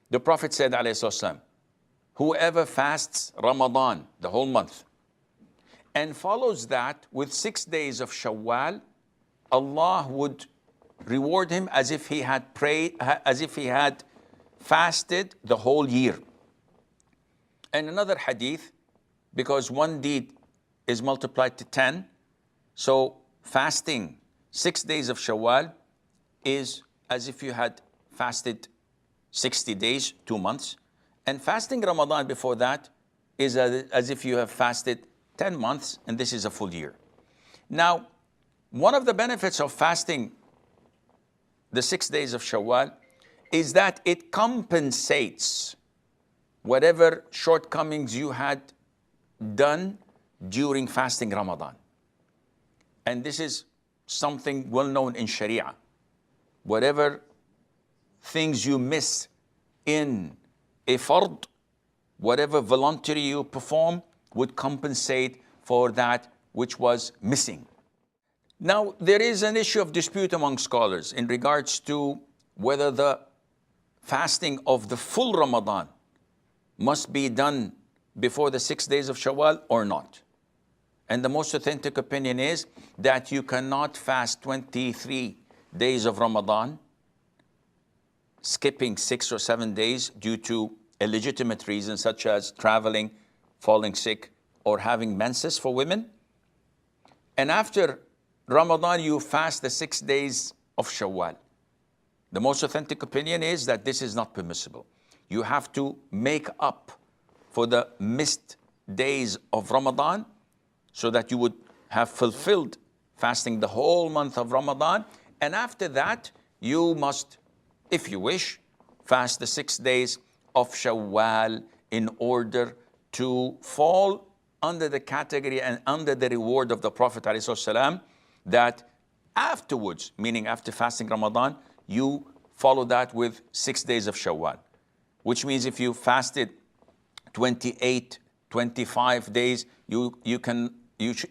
The Prophet said, alayhi salatu, whoever fasts Ramadan, the whole month, and follows that with 6 days of Shawwal, Allah would reward him as if he had prayed, as if he had fasted the whole year. And another hadith, because one deed is multiplied to 10, so fasting 6 days of Shawwal is as if you had fasted 60 days, 2 months. And fasting Ramadan before that is as if you have fasted 10 months, and this is a full year. Now, one of the benefits of fasting the 6 days of Shawwal is that it compensates whatever shortcomings you had done during fasting Ramadan. And this is something well known in Sharia. Whatever things you miss in a fard, whatever voluntary you perform would compensate for that which was missing. Now, there is an issue of dispute among scholars in regards to whether the fasting of the full Ramadan must be done before the 6 days of Shawwal or not. And the most authentic opinion is that you cannot fast 23 days of Ramadan, skipping 6 or 7 days due to illegitimate reasons such as traveling, falling sick, or having menses for women. And after Ramadan, you fast the 6 days of Shawwal. The most authentic opinion is that this is not permissible. You have to make up for the missed days of Ramadan so that you would have fulfilled fasting the whole month of Ramadan. And after that, you must, if you wish, fast the 6 days of Shawwal in order to fall under the category and under the reward of the Prophet ﷺ, that afterwards, meaning after fasting Ramadan, you follow that with 6 days of Shawwal. Which means if you fasted 28, 25 days, you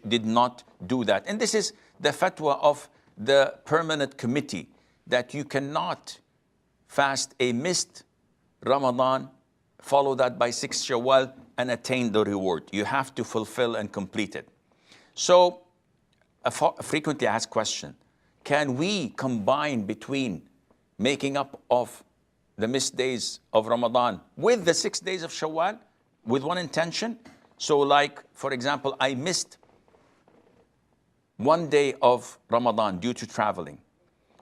did not do that. And this is the fatwa of the permanent committee, that you cannot fast a missed Ramadan, follow that by 6 Shawwal and attain the reward. You have to fulfill and complete it. So a frequently asked question, can we combine between making up of the missed days of Ramadan with the 6 days of Shawwal with one intention? So like, for example, I missed 1 day of Ramadan due to traveling.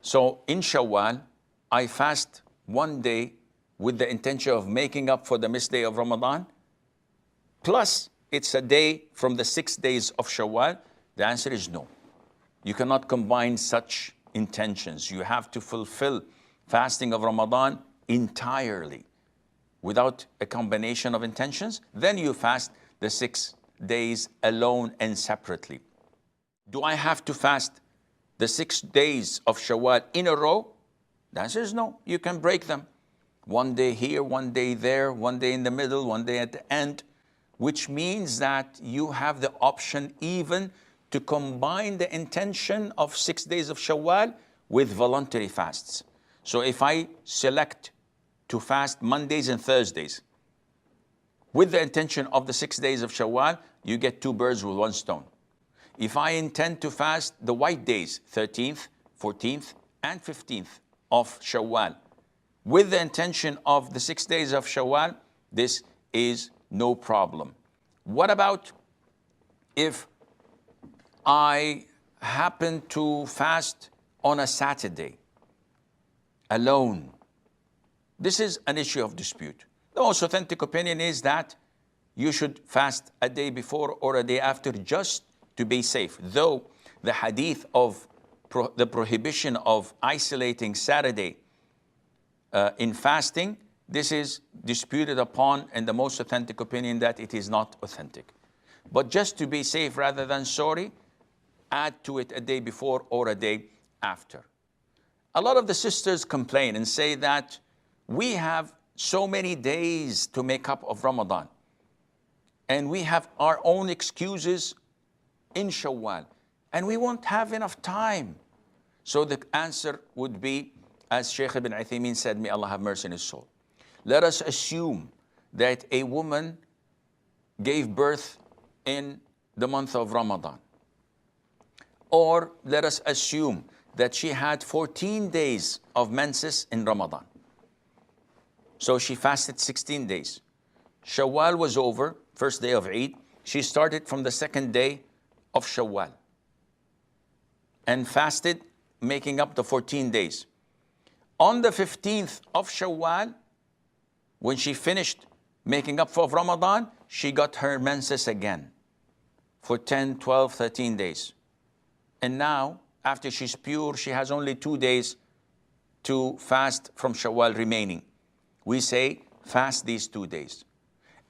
So in Shawwal, I fast 1 day with the intention of making up for the missed day of Ramadan, plus it's a day from the 6 days of Shawwal. The answer is no. You cannot combine such intentions. You have to fulfill fasting of Ramadan entirely without a combination of intentions. Then you fast the 6 days alone and separately. Do I have to fast the 6 days of Shawwal in a row? The answer is no. You can break them. 1 day here, 1 day there, 1 day in the middle, 1 day at the end, which means that you have the option even to combine the intention of 6 days of Shawwal with voluntary fasts. So if I select to fast Mondays and Thursdays with the intention of the 6 days of Shawwal, you get 2 birds with 1 stone. If I intend to fast the white days, 13th, 14th, and 15th of Shawwal, with the intention of the 6 days of Shawwal, this is no problem. What about if I happen to fast on a Saturday alone? This is an issue of dispute. The most authentic opinion is that you should fast a day before or a day after just to be safe. Though the hadith of the prohibition of isolating Saturday in fasting, this is disputed upon, and the most authentic opinion that it is not authentic. But just to be safe rather than sorry, add to it a day before or a day after. A lot of the sisters complain and say that we have so many days to make up of Ramadan, and we have our own excuses in Shawwal, and we won't have enough time. So the answer would be, as Sheikh Ibn Uthaymeen said, may Allah have mercy on his soul, let us assume that a woman gave birth in the month of Ramadan. Or let us assume that she had 14 days of menses in Ramadan. So she fasted 16 days. Shawwal was over, first day of Eid. She started from the second day of Shawwal and fasted, making up the 14 days. On the 15th of Shawwal, when she finished making up for Ramadan, she got her menses again for 10, 12, 13 days. And now, after she's pure, she has only 2 days to fast from Shawwal remaining. We say, fast these 2 days.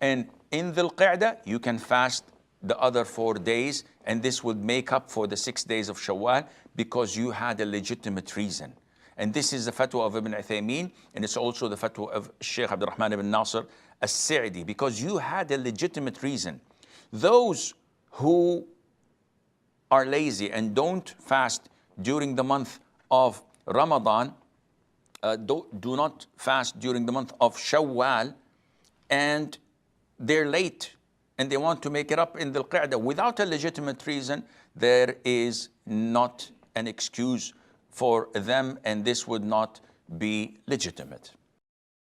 And in Dhul Qa'dah, you can fast the other 4 days, and this would make up for the 6 days of Shawwal because you had a legitimate reason. And this is the fatwa of Ibn Uthaymeen, and it's also the fatwa of Sheikh Abdul Rahman ibn Nasir as-Sa'di, because you had a legitimate reason. Those who are lazy and don't fast during the month of Ramadan, do not fast during the month of Shawwal, and they're late and they want to make it up in Dhul Qa'dah without a legitimate reason, there is not an excuse for them, and this would not be legitimate.